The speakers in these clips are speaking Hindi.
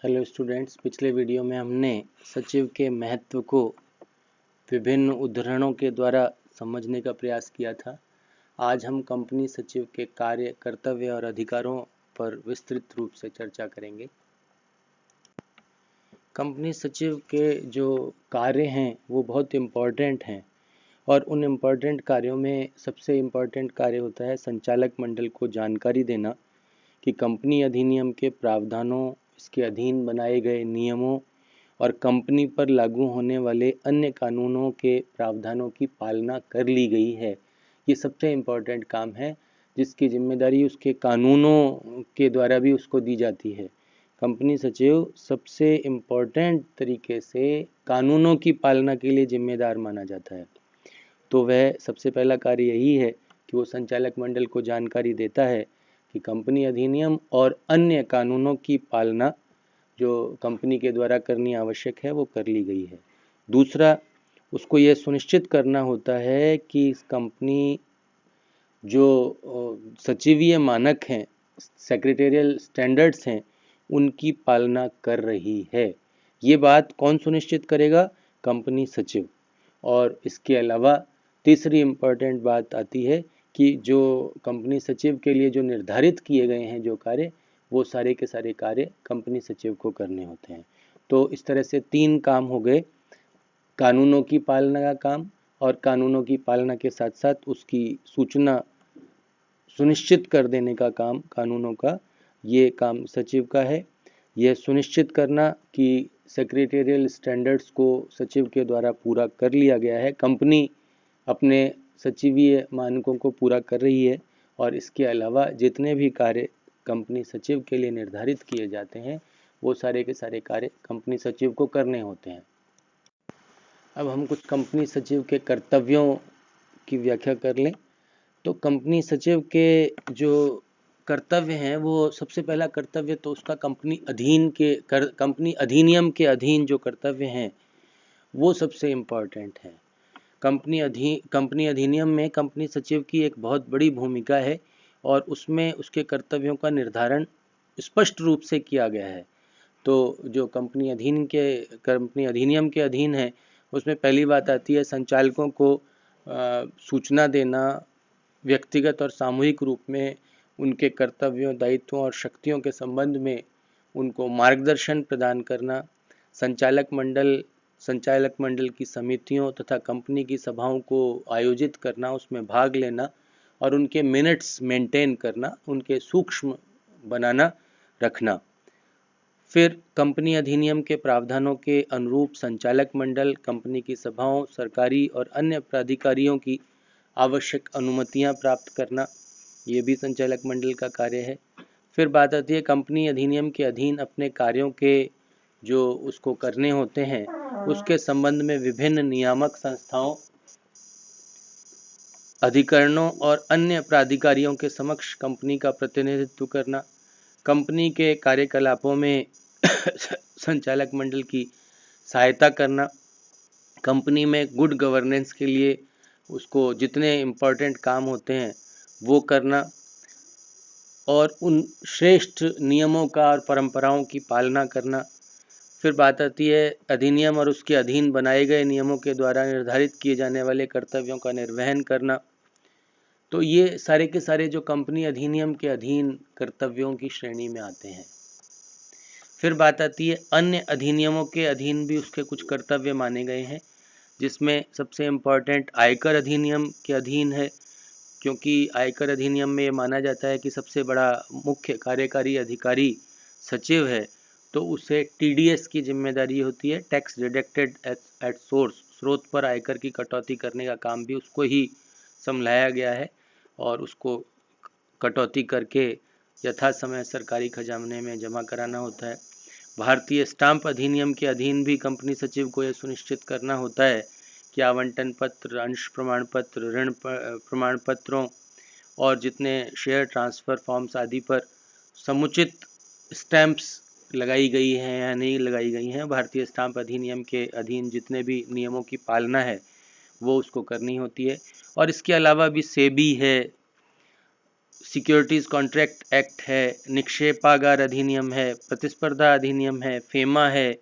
हेलो स्टूडेंट्स, पिछले वीडियो में हमने सचिव के महत्व को विभिन्न उदाहरणों के द्वारा समझने का प्रयास किया था। आज हम कंपनी सचिव के कार्य, कर्तव्य और अधिकारों पर विस्तृत रूप से चर्चा करेंगे। कंपनी सचिव के जो कार्य हैं वो बहुत इम्पोर्टेंट हैं और उन इम्पोर्टेंट कार्यों में सबसे इम्पोर्टेंट कार्य होता है संचालक मंडल को जानकारी देना कि कंपनी अधिनियम के प्रावधानों, इसके अधीन बनाए गए नियमों और कंपनी पर लागू होने वाले अन्य कानूनों के प्रावधानों की पालना कर ली गई है। ये सबसे इम्पोर्टेंट काम है जिसकी जिम्मेदारी उसके कानूनों के द्वारा भी उसको दी जाती है। कंपनी सचिव सबसे इम्पोर्टेंट तरीके से कानूनों की पालना के लिए जिम्मेदार माना जाता है। तो वह सबसे पहला कार्य यही है कि वो संचालक मंडल को जानकारी देता है कि कंपनी अधिनियम और अन्य कानूनों की पालना जो कंपनी के द्वारा करनी आवश्यक है वो कर ली गई है। दूसरा, उसको ये सुनिश्चित करना होता है कि इस कंपनी जो सचिवीय मानक हैं, सेक्रेटेरियल स्टैंडर्ड्स हैं, उनकी पालना कर रही है। ये बात कौन सुनिश्चित करेगा? कंपनी सचिव। और इसके अलावा तीसरी इम्पोर्टेंट बात आती है कि जो कंपनी सचिव के लिए जो निर्धारित किए गए हैं जो कार्य, वो सारे के सारे कार्य कंपनी सचिव को करने होते हैं। तो इस तरह से 3 काम हो गए, कानूनों की पालना का काम और कानूनों की पालना के साथ साथ उसकी सूचना सुनिश्चित कर देने का काम कानूनों का, ये काम सचिव का है। यह सुनिश्चित करना कि सेक्रेटेरियल स्टैंडर्ड्स को सचिव के द्वारा पूरा कर लिया गया है, कंपनी अपने सचिवीय मानकों को पूरा कर रही है और इसके अलावा जितने भी कार्य कंपनी सचिव के लिए निर्धारित किए जाते हैं वो सारे के सारे कार्य कंपनी सचिव को करने होते हैं। अब हम कुछ कंपनी सचिव के कर्तव्यों की व्याख्या कर लें। तो कंपनी सचिव के जो कर्तव्य हैं वो सबसे पहला कर्तव्य तो उसका कंपनी अधिनियम के अधीन जो कर्तव्य हैं वो सबसे इम्पोर्टेंट है। कंपनी अधिनियम में कंपनी सचिव की एक बहुत बड़ी भूमिका है और उसमें उसके कर्तव्यों का निर्धारण स्पष्ट रूप से किया गया है। तो जो कंपनी अधिनियम के अधीन है उसमें पहली बात आती है संचालकों को सूचना देना, व्यक्तिगत और सामूहिक रूप में उनके कर्तव्यों, दायित्वों और शक्तियों के संबंध में उनको मार्गदर्शन प्रदान करना, संचालक मंडल की समितियों तथा कंपनी की सभाओं को आयोजित करना, उसमें भाग लेना और उनके मिनट्स मेंटेन करना, उनके सूक्ष्म बनाना रखना। फिर कंपनी अधिनियम के प्रावधानों के अनुरूप संचालक मंडल कंपनी की सभाओं, सरकारी और अन्य प्राधिकारियों की आवश्यक अनुमतियां प्राप्त करना, ये भी संचालक मंडल का कार्य है। फिर बात आती है कंपनी अधिनियम के अधीन अपने कार्यों के जो उसको करने होते हैं उसके संबंध में विभिन्न नियामक संस्थाओं, अधिकरणों और अन्य प्राधिकारियों के समक्ष कंपनी का प्रतिनिधित्व करना, कंपनी के कार्यकलापों में संचालक मंडल की सहायता करना, कंपनी में गुड गवर्नेंस के लिए उसको जितने इम्पोर्टेंट काम होते हैं वो करना और उन श्रेष्ठ नियमों का और परंपराओं की पालना करना। फिर बात आती है अधिनियम और उसके अधीन बनाए गए नियमों के द्वारा निर्धारित किए जाने वाले कर्तव्यों का निर्वहन करना। तो ये सारे के सारे जो कंपनी अधिनियम के अधीन कर्तव्यों की श्रेणी में आते हैं। फिर बात आती है अन्य अधिनियमों के अधीन भी उसके कुछ कर्तव्य माने गए हैं, जिसमें सबसे इम्पोर्टेंट आयकर अधिनियम के अधीन है, क्योंकि आयकर अधिनियम में ये माना जाता है कि सबसे बड़ा मुख्य कार्यकारी अधिकारी सचिव है, तो उसे TDS की जिम्मेदारी होती है, टैक्स डिडक्टेड एट सोर्स, स्रोत पर आयकर की कटौती करने का काम भी उसको ही संभाला गया है और उसको कटौती करके यथा समय सरकारी खजाने में जमा कराना होता है। भारतीय स्टाम्प अधिनियम के अधीन भी कंपनी सचिव को यह सुनिश्चित करना होता है कि आवंटन पत्र, अंश प्रमाण पत्र, ऋण प्रमाण पत्रों और जितने शेयर ट्रांसफ़र फॉर्म्स आदि पर समुचित स्टैंप्स लगाई गई हैं या नहीं लगाई गई हैं, भारतीय स्टाम्प अधिनियम के अधीन जितने भी नियमों की पालना है वो उसको करनी होती है। और इसके अलावा भी सेबी है, सिक्योरिटीज़ कॉन्ट्रैक्ट एक्ट है, निक्षेपागार अधिनियम है, प्रतिस्पर्धा अधिनियम है, फेमा है,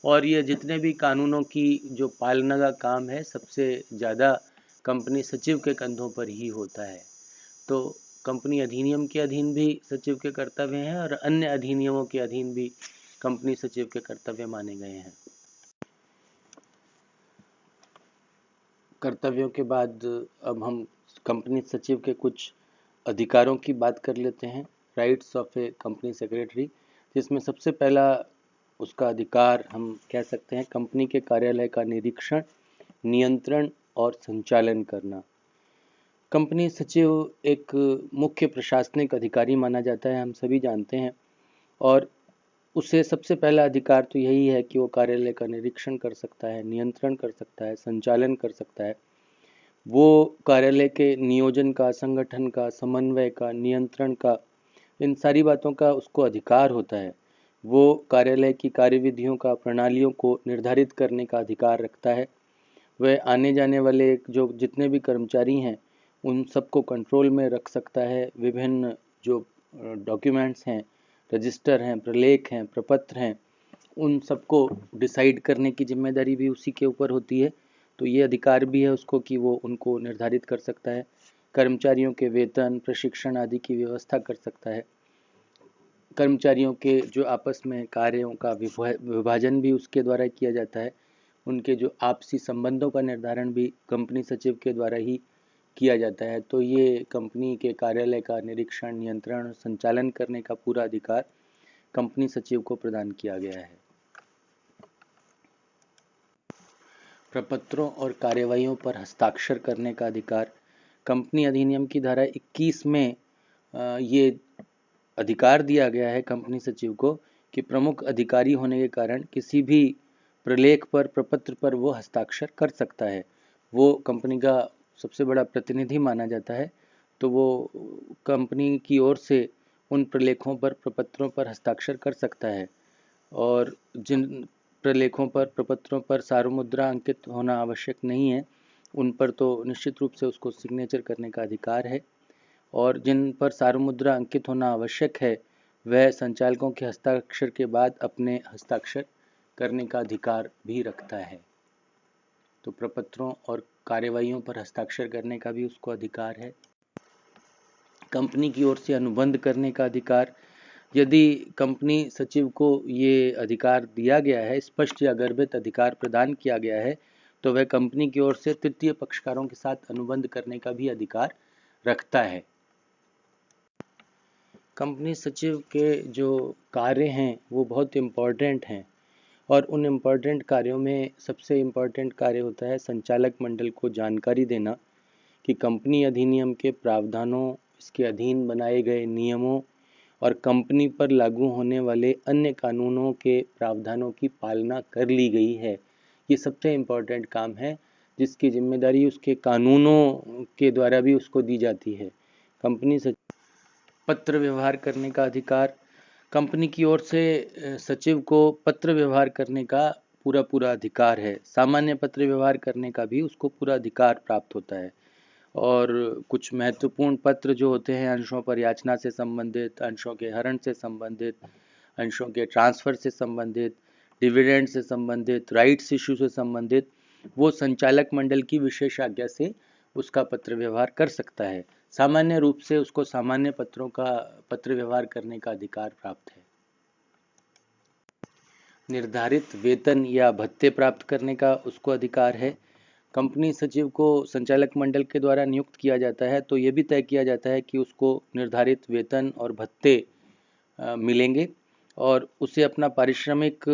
और ये जितने भी कानूनों की जो पालना का काम है सबसे ज़्यादा कंपनी सचिव के कंधों पर ही होता है। तो कंपनी अधिनियम के अधीन भी सचिव के कर्तव्य हैं और अन्य अधिनियमों के अधीन भी कंपनी सचिव के कर्तव्य माने गए हैं। कर्तव्यों के बाद अब हम कंपनी सचिव के कुछ अधिकारों की बात कर लेते हैं। Rights of A company secretary, जिसमें सबसे पहला उसका अधिकार हम कह सकते हैं कंपनी के कार्यालय का निरीक्षण, नियंत्रण और संचालन करना। कंपनी सचिव एक मुख्य प्रशासनिक अधिकारी माना जाता है, हम सभी जानते हैं, और उसे सबसे पहला अधिकार तो यही है कि वो कार्यालय का निरीक्षण कर सकता है, नियंत्रण कर सकता है, संचालन कर सकता है। वो कार्यालय के नियोजन का, संगठन का, समन्वय का, नियंत्रण का, इन सारी बातों का उसको अधिकार होता है। वो कार्यालय की कार्यविधियों का, प्रणालियों को निर्धारित करने का अधिकार रखता है। वह आने जाने वाले जो जितने भी कर्मचारी हैं उन सबको कंट्रोल में रख सकता है। विभिन्न जो डॉक्यूमेंट्स हैं, रजिस्टर हैं, प्रलेख हैं, प्रपत्र हैं, उन सबको डिसाइड करने की जिम्मेदारी भी उसी के ऊपर होती है। तो ये अधिकार भी है उसको कि वो उनको निर्धारित कर सकता है। कर्मचारियों के वेतन, प्रशिक्षण आदि की व्यवस्था कर सकता है। कर्मचारियों के जो आपस में कार्यों का विभाजन भी उसके द्वारा किया जाता है। उनके जो आपसी संबंधों का निर्धारण भी कंपनी सचिव के द्वारा ही किया जाता है। तो ये कंपनी के कार्यालय का निरीक्षण, नियंत्रण, संचालन करने का पूरा अधिकार कंपनी सचिव को प्रदान किया गया है। प्रपत्रों और कार्यवाहियों पर हस्ताक्षर करने का अधिकार, कंपनी अधिनियम की धारा 21 में ये अधिकार दिया गया है कंपनी सचिव को कि प्रमुख अधिकारी होने के कारण किसी भी प्रलेख पर, प्रपत्र पर वो हस्ताक्षर कर सकता है। वो कंपनी का सबसे बड़ा प्रतिनिधि माना जाता है, तो वो कंपनी की ओर से उन प्रलेखों पर, प्रपत्रों पर हस्ताक्षर कर सकता है। और जिन प्रलेखों पर, प्रपत्रों पर सार्वमुद्रा अंकित होना आवश्यक नहीं है, उन पर तो निश्चित रूप से उसको सिग्नेचर करने का अधिकार है। और जिन पर सार्वमुद्रा अंकित होना आवश्यक है, वह संचालकों के हस्ताक्षर के बाद अपने हस्ताक्षर करने का अधिकार भी रखता है। तो प्रपत्रों और कार्यवाहियों पर हस्ताक्षर करने का भी उसको अधिकार है। कंपनी की ओर से अनुबंध करने का अधिकार, यदि कंपनी सचिव को ये अधिकार दिया गया है, स्पष्ट या गर्भित अधिकार प्रदान किया गया है, तो वह कंपनी की ओर से तृतीय पक्षकारों के साथ अनुबंध करने का भी अधिकार रखता है। कंपनी सचिव के जो कार्य हैं वो बहुत इम्पॉर्टेंट हैं, और उन इम्पॉर्टेंट कार्यों में सबसे इम्पॉर्टेंट कार्य होता है संचालक मंडल को जानकारी देना कि कंपनी अधिनियम के प्रावधानों, इसके अधीन बनाए गए नियमों और कंपनी पर लागू होने वाले अन्य कानूनों के प्रावधानों की पालना कर ली गई है। ये सबसे इम्पॉर्टेंट काम है जिसकी जिम्मेदारी उसके कानूनों के द्वारा भी उसको दी जाती है। कंपनी पत्र व्यवहार करने का अधिकार, कंपनी की ओर से सचिव को पत्र व्यवहार करने का पूरा अधिकार है। सामान्य पत्र व्यवहार करने का भी उसको पूरा अधिकार प्राप्त होता है। और कुछ महत्वपूर्ण पत्र जो होते हैं, अंशों पर याचना से संबंधित, अंशों के हरण से संबंधित, अंशों के ट्रांसफ़र से संबंधित, डिविडेंड से संबंधित, राइट्स इशू से संबंधित, वो संचालक मंडल की विशेष आज्ञा से उसका पत्र व्यवहार कर सकता है। सामान्य रूप से उसको सामान्य पत्रों का पत्र व्यवहार करने का अधिकार प्राप्त है। निर्धारित वेतन या भत्ते प्राप्त करने का उसको अधिकार है। कंपनी सचिव को संचालक मंडल के द्वारा नियुक्त किया जाता है, तो ये भी तय किया जाता है कि उसको निर्धारित वेतन और भत्ते मिलेंगे, और उसे अपना पारिश्रमिक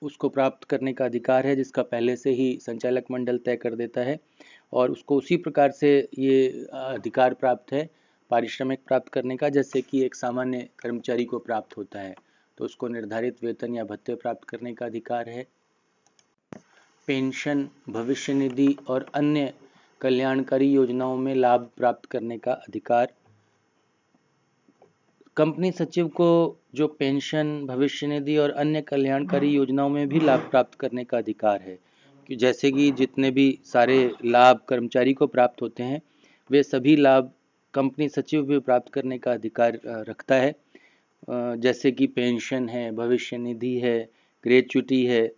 उसको प्राप्त करने का अधिकार है, जिसका पहले से ही संचालक मंडल तय कर देता है, और उसको उसी प्रकार से ये अधिकार प्राप्त है पारिश्रमिक प्राप्त करने का जैसे कि एक सामान्य कर्मचारी को प्राप्त होता है। तो उसको निर्धारित वेतन या भत्ते प्राप्त करने का अधिकार है। पेंशन, भविष्य निधि और अन्य कल्याणकारी योजनाओं में लाभ प्राप्त करने का अधिकार, कंपनी सचिव को जो पेंशन, भविष्य निधि और अन्य कल्याणकारी योजनाओं में भी लाभ प्राप्त करने का अधिकार है, कि जैसे कि जितने भी सारे लाभ कर्मचारी को प्राप्त होते हैं, वे सभी लाभ कंपनी सचिव भी प्राप्त करने का अधिकार रखता है, जैसे कि पेंशन है, भविष्य निधि है, ग्रेच्युटी है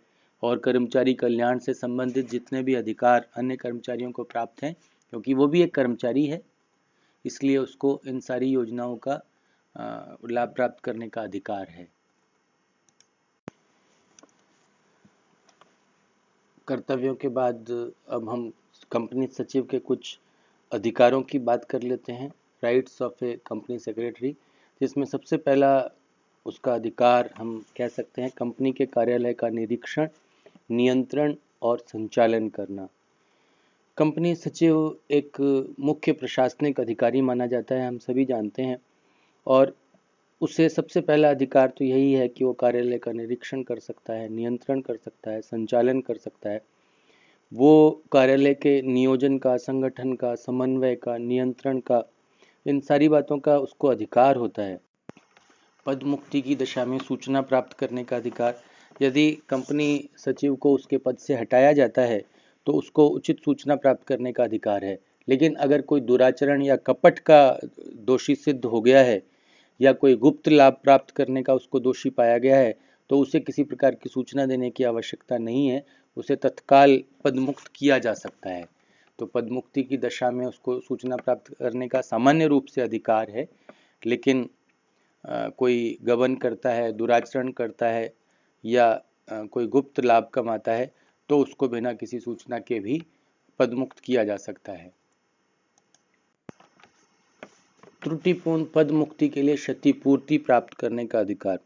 और कर्मचारी कल्याण से संबंधित जितने भी अधिकार अन्य कर्मचारियों को प्राप्त हैं, क्योंकि वो भी एक कर्मचारी है, इसलिए उसको इन सारी योजनाओं का लाभ प्राप्त करने का अधिकार है। कर्तव्यों के बाद अब हम कंपनी सचिव के कुछ अधिकारों की बात कर लेते हैं, rights of A company secretary, जिसमें सबसे पहला उसका अधिकार हम कह सकते हैं कंपनी के कार्यालय का निरीक्षण, नियंत्रण और संचालन करना। कंपनी सचिव एक मुख्य प्रशासनिक अधिकारी माना जाता है, हम सभी जानते हैं, और उसे सबसे पहला अधिकार तो यही है कि वो कार्यालय का निरीक्षण कर सकता है, नियंत्रण कर सकता है, संचालन कर सकता है। वो कार्यालय के नियोजन का, संगठन का, समन्वय का, नियंत्रण का, इन सारी बातों का उसको अधिकार होता है। पद मुक्ति की दशा में सूचना प्राप्त करने का अधिकार, यदि कंपनी सचिव को उसके पद से हटाया जाता है तो उसको उचित सूचना प्राप्त करने का अधिकार है। लेकिन अगर कोई दुराचरण या कपट का दोषी सिद्ध हो गया है या कोई गुप्त लाभ प्राप्त करने का उसको दोषी पाया गया है तो उसे किसी प्रकार की सूचना देने की आवश्यकता नहीं है, उसे तत्काल पदमुक्त किया जा सकता है। तो पदमुक्ति की दशा में उसको सूचना प्राप्त करने का सामान्य रूप से अधिकार है, लेकिन कोई गबन करता है, दुराचरण करता है या कोई गुप्त लाभ कमाता है तो उसको बिना किसी सूचना के भी पदमुक्त किया जा सकता है। त्रुटिपूर्ण पद मुक्ति के लिए क्षतिपूर्ति प्राप्त करने का अधिकार,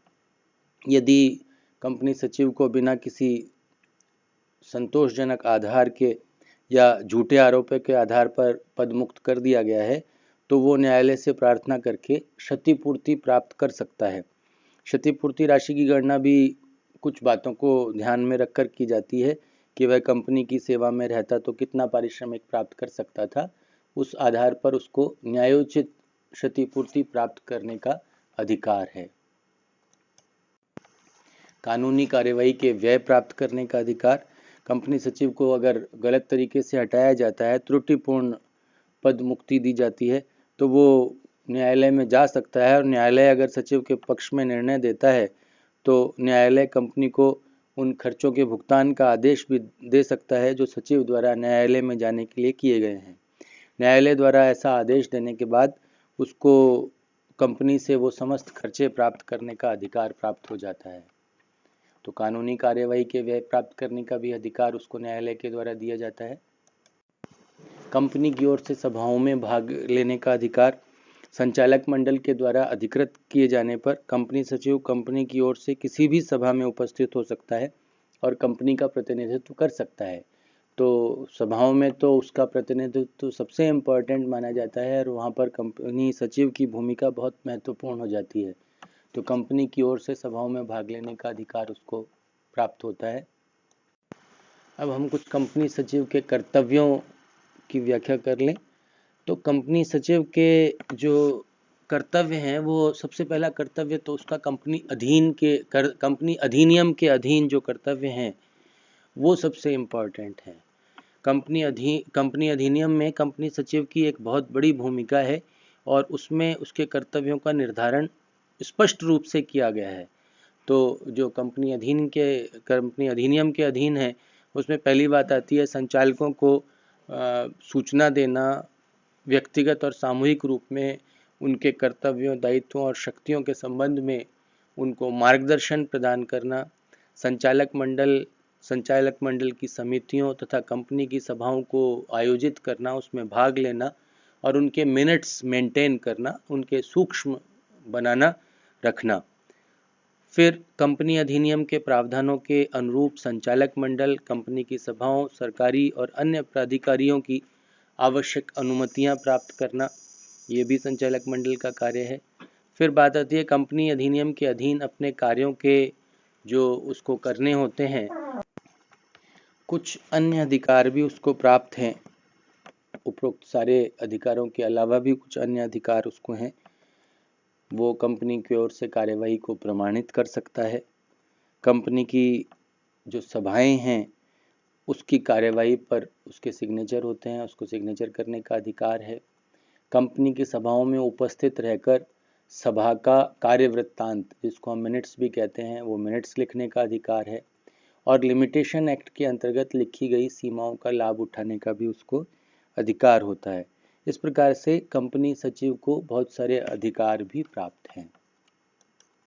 यदि कंपनी सचिव को बिना किसी संतोषजनक आधार के या झूठे आरोपों के आधार पर पदमुक्त कर दिया गया है तो वो न्यायालय से प्रार्थना करके क्षतिपूर्ति प्राप्त कर सकता है। क्षतिपूर्ति राशि की गणना भी कुछ बातों को ध्यान में रखकर की जाती है कि वह कंपनी की सेवा में रहता तो कितना पारिश्रमिक प्राप्त कर सकता था, उस आधार पर उसको न्यायोचित क्षतिपूर्ति प्राप्त करने का अधिकार है। कानूनी कार्यवाही के व्यय प्राप्त करने का अधिकार, कंपनी सचिव को अगर गलत तरीके से हटाया जाता है, त्रुटिपूर्ण पद मुक्ति दी जाती है तो वो न्यायालय में जा सकता है और न्यायालय अगर सचिव के पक्ष में निर्णय देता है तो न्यायालय कंपनी को उन खर्चों के भुगतान का आदेश भी दे सकता है जो सचिव द्वारा न्यायालय में जाने के लिए किए गए हैं। न्यायालय द्वारा ऐसा आदेश देने के बाद उसको कंपनी से वो समस्त खर्चे प्राप्त करने का अधिकार प्राप्त हो जाता है। तो कानूनी कार्यवाही के व्यय प्राप्त करने का भी अधिकार उसको न्यायालय के द्वारा दिया जाता है। कंपनी की ओर से सभाओं में भाग लेने का अधिकार, संचालक मंडल के द्वारा अधिकृत किए जाने पर कंपनी सचिव कंपनी की ओर से किसी भी सभा में उपस्थित हो सकता है और कंपनी का प्रतिनिधित्व कर सकता है। तो सभाओं में तो उसका प्रतिनिधित्व सबसे इम्पोर्टेंट माना जाता है और वहाँ पर कंपनी सचिव की भूमिका बहुत महत्वपूर्ण हो जाती है। तो कंपनी की ओर से सभाओं में भाग लेने का अधिकार उसको प्राप्त होता है। अब हम कुछ कंपनी सचिव के कर्तव्यों की व्याख्या कर लें तो कंपनी सचिव के जो कर्तव्य हैं वो सबसे पहला कर्तव्य तो उसका कंपनी अधिनियम के अधीन जो कर्तव्य हैं वो सबसे इम्पॉर्टेंट है। कंपनी अधिनियम में कंपनी सचिव की एक बहुत बड़ी भूमिका है और उसमें उसके कर्तव्यों का निर्धारण स्पष्ट रूप से किया गया है। तो जो कंपनी अधिनियम के अधीन है उसमें पहली बात आती है संचालकों को सूचना देना, व्यक्तिगत और सामूहिक रूप में उनके कर्तव्यों, दायित्वों और शक्तियों के संबंध में उनको मार्गदर्शन प्रदान करना, संचालक मंडल की समितियों तथा कंपनी की सभाओं को आयोजित करना, उसमें भाग लेना और उनके मिनट्स मेंटेन करना, उनके सूक्ष्म बनाना रखना। फिर कंपनी अधिनियम के प्रावधानों के अनुरूप संचालक मंडल कंपनी की सभाओं, सरकारी और अन्य प्राधिकारियों की आवश्यक अनुमतियां प्राप्त करना, ये भी संचालक मंडल का कार्य है। फिर बात आती है कंपनी अधिनियम के अधीन अपने कार्यों के जो उसको करने होते हैं, कुछ अन्य अधिकार भी उसको प्राप्त हैं। उपरोक्त सारे अधिकारों के अलावा भी कुछ अन्य अधिकार उसको हैं। वो कंपनी की ओर से कार्यवाही को प्रमाणित कर सकता है। कंपनी की जो सभाएं हैं उसकी कार्यवाही पर उसके सिग्नेचर होते हैं, उसको सिग्नेचर करने का अधिकार है। कंपनी की सभाओं में उपस्थित रहकर सभा का कार्य वृत्तांत, जिसको हम मिनट्स भी कहते हैं, वो मिनट्स लिखने का अधिकार है। और लिमिटेशन एक्ट के अंतर्गत लिखी गई सीमाओं का लाभ उठाने का भी उसको अधिकार होता है। इस प्रकार से कंपनी सचिव को बहुत सारे अधिकार भी प्राप्त